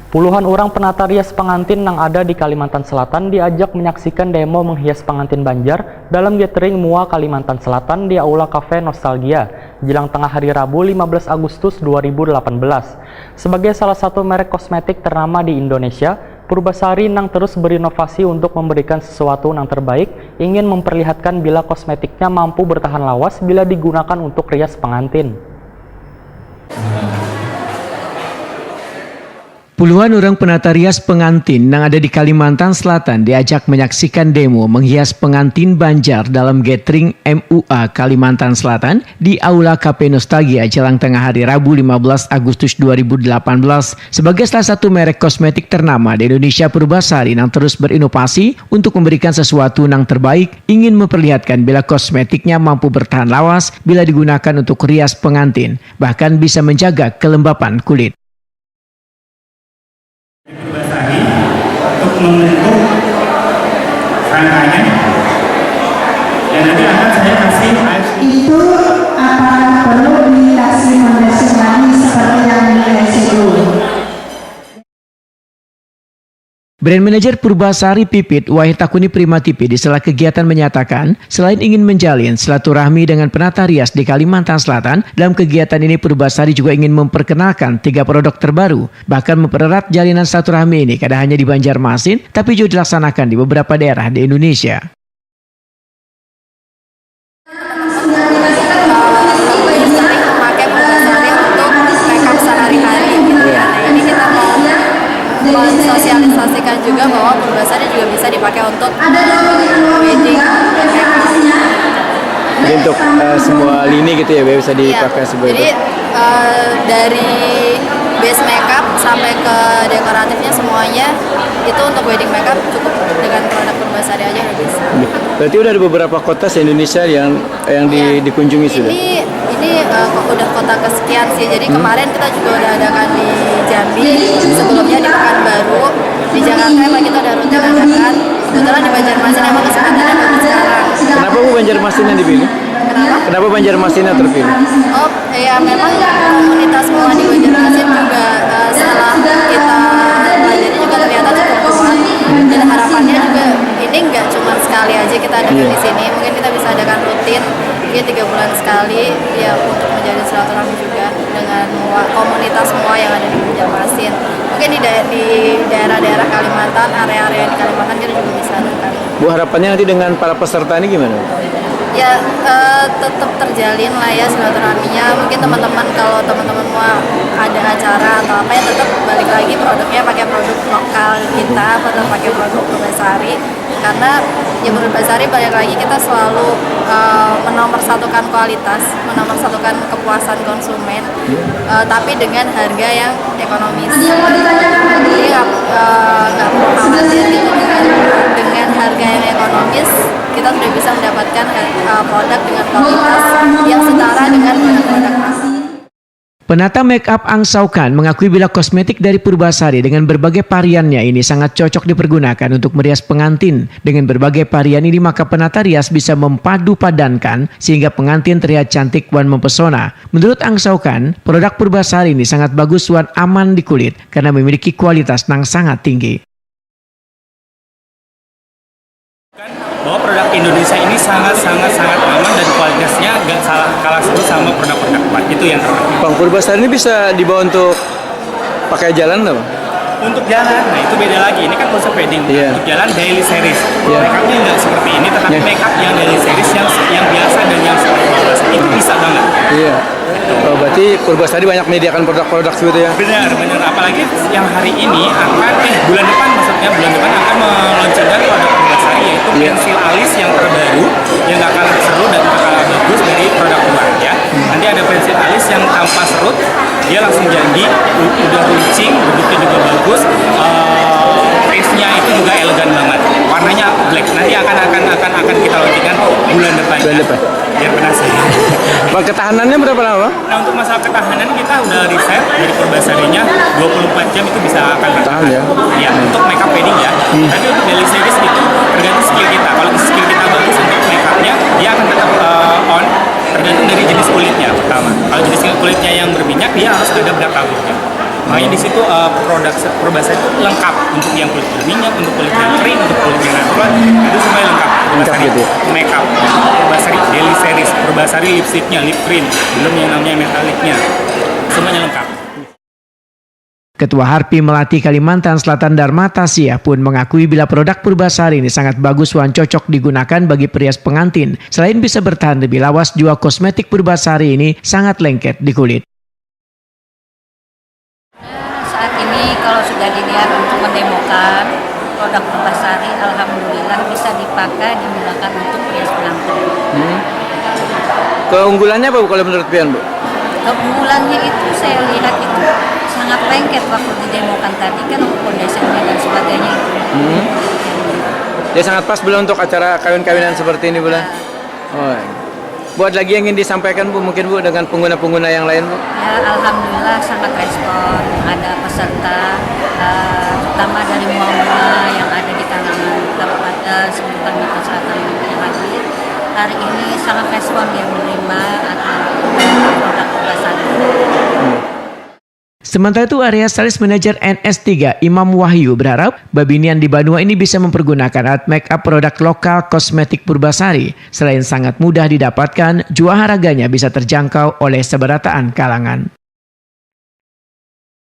Puluhan orang penata rias pengantin yang ada di Kalimantan Selatan diajak menyaksikan demo menghias pengantin Banjar dalam gathering MUA Kalimantan Selatan di Aula Cafe Nostalgia, jelang tengah hari Rabu 15 Agustus 2018. Sebagai salah satu merek kosmetik ternama di Indonesia, Purbasari yang terus berinovasi untuk memberikan sesuatu yang terbaik, ingin memperlihatkan bila kosmetiknya mampu bertahan lawas bila digunakan untuk rias pengantin. Puluhan orang penata rias pengantin yang ada di Kalimantan Selatan diajak menyaksikan demo menghias pengantin Banjar dalam gathering MUA Kalimantan Selatan di Aula Cafe Nostalgia jelang tengah hari Rabu 15 Agustus 2018. Sebagai salah satu merek kosmetik ternama di Indonesia, Purbasari yang terus berinovasi untuk memberikan sesuatu yang terbaik, ingin memperlihatkan bila kosmetiknya mampu bertahan lawas bila digunakan untuk rias pengantin, bahkan bisa menjaga kelembapan kulit. Purbasari untuk membentuk rangkanya, dan nanti akan saya kasih itu apakah perlu dikasih membersih lagi seperti yang dikasih dulu. Brand Manager Purbasari Pipit Wahid Takuni Primatipi di sela kegiatan menyatakan, selain ingin menjalin silaturahmi dengan penata rias di Kalimantan Selatan, dalam kegiatan ini Purbasari juga ingin memperkenalkan 3 produk terbaru, bahkan mempererat jalinan silaturahmi ini tidak hanya di Banjarmasin, tapi juga dilaksanakan di beberapa daerah di Indonesia. Sosialisasikan juga bahwa Purbasari juga bisa dipakai untuk wedding makeup. Jadi untuk semua lini gitu ya, bisa dipakai sebagai. Jadi dari base makeup sampai ke dekoratifnya semuanya itu untuk wedding makeup cukup dengan produk Purbasari aja udah bisa. Berarti udah ada beberapa kota se-Indonesia yang dikunjungi sudah? Ini udah kota kesekian sih. Jadi kemarin kita juga udah adakan di Jambi, sebelumnya di Pekanbaru, di Jakarta emang kita udah rutin adakan. Kebetulan di Banjarmasin emang kesempatannya bagus sekarang. Kenapa Banjarmasin yang dipilih? Kenapa Banjarmasin yang terpilih? Oh ya, memang komunitas semua di Banjarmasin juga setelah kita pelajari juga ternyata cukup kuat. Dan harapannya juga ini nggak cuma sekali aja kita adakan di sini, mungkin kita bisa adakan rutin, mungkin 3 bulan sekali ya, untuk menjadi silaturahmi juga dengan komunitas semua yang ada di Banjarmasin. Mungkin di daerah-daerah Kalimantan, area-area di Kalimantan kita juga bisa adakan. Bu, harapannya nanti dengan para peserta ini gimana? Ya tetap terjalin lah ya silaturahminya. Mungkin teman-teman kalau teman-teman mau ada acara atau apa ya, tetap balik lagi produknya pakai produk lokal kita, tetap pakai produk Purbasari, karena ya Purbasari balik lagi kita selalu menomorsatukan kualitas, menomorsatukan kepuasan konsumen, tapi dengan harga yang ekonomis. Jadi nggak perlu khawatir gitu, dengan harga yang ekonomis kita sudah bisa mendapatkan produk dengan kualitas yang setara dengan produk-produk asli. Penata make up Ang Saukan mengakui bila kosmetik dari Purbasari dengan berbagai variannya ini sangat cocok dipergunakan untuk merias pengantin. Dengan berbagai varian ini maka penata rias bisa mempadu padankan sehingga pengantin terlihat cantik dan mempesona. Menurut Ang Saukan, produk Purbasari ini sangat bagus dan aman di kulit karena memiliki kualitas yang sangat tinggi. bahwa produk Indonesia ini sangat aman dan kualitasnya nggak kalah sama produk-produk luar. Itu yang terpenting. Bang, Purbasari ini bisa dibawa untuk pakai jalan nggak, Bang? Untuk jalan, nah itu beda lagi. Ini kan konsep wedding. Untuk jalan daily series. Makeupnya nggak seperti ini, tetapi makeup yang daily series yang biasa dan yang itu bisa banget. Gitu. Oh, berarti Purbasari banyak menyediakan produk-produk seperti ya? Benar. Apalagi yang hari ini akan bulan depan akan meluncurkan produk Purbasari, yaitu pensil alis yang terbaru yang nggak kalah seru dan nggak kalah bagus dari produk luar ya. Nanti ada pensil alis yang tanpa serut, dia langsung jadi udah runcing, bentuknya juga bagus, face-nya itu juga elegan banget, warnanya black. Nanti akan kita launchingkan bulan depan. Biar penasaran. Bang, ketahanannya berapa lama? Nah, untuk masalah ketahanan kita udah riset dari Purbasarinya 24 jam itu bisa akan bertahan ya. Ya, untuk makeup wedding ya. Tapi untuk daily series itu tergantung skill kita. Kalau skill kita bagus untuk makeupnya, dia akan tetap on. Tergantung dari jenis kulitnya pertama. Kalau jenis kulitnya yang berminyak, dia harus ada black covernya. Makanya di situ produk Purbasari itu lengkap untuk yang kulit berminyak, untuk kulit yang kering, untuk kulit yang natural, itu semuanya lengkap. Purbasari gitu. makeup, Purbasari daily series, Purbasari lipstiknya, lip cream, belum yang namanya metaliknya, semuanya lengkap. Ketua Harpi Melati Kalimantan Selatan Dharma Tasya pun mengakui bila produk Purbasari ini sangat bagus dan cocok digunakan bagi perias pengantin. Selain bisa bertahan lebih lawas, juga kosmetik Purbasari ini sangat lengket di kulit. Saat ini kalau sudah dilihat untuk mendemokan produk Purbasari, alhamdulillah bisa dipakai digunakan untuk perias pengantin. Keunggulannya apa Bu kalau menurut Pian, Bu? Keunggulannya itu saya lihat itu sangat lengket waktu didemokan tadi kan foundationnya dan sebagainya itu. Ya sangat pas belum untuk acara kawin-kawinan seperti ini, Bu? Oh. Buat lagi yang ingin disampaikan, Bu, mungkin Bu dengan pengguna-pengguna yang lain, Bu? Ya alhamdulillah sangat respon, ada peserta terutama dari mua-mua yang ada di kalangan Kabupaten Kalimantan Selatan yang hadir. Hari ini sangat respon dia menerima produk Purbasari. Sementara itu, area Sales Manager NS3 Imam Wahyu berharap Babinian di Banua ini bisa mempergunakan alat make up produk lokal kosmetik Purbasari. Selain sangat mudah didapatkan, juga harganya bisa terjangkau oleh seberataan kalangan.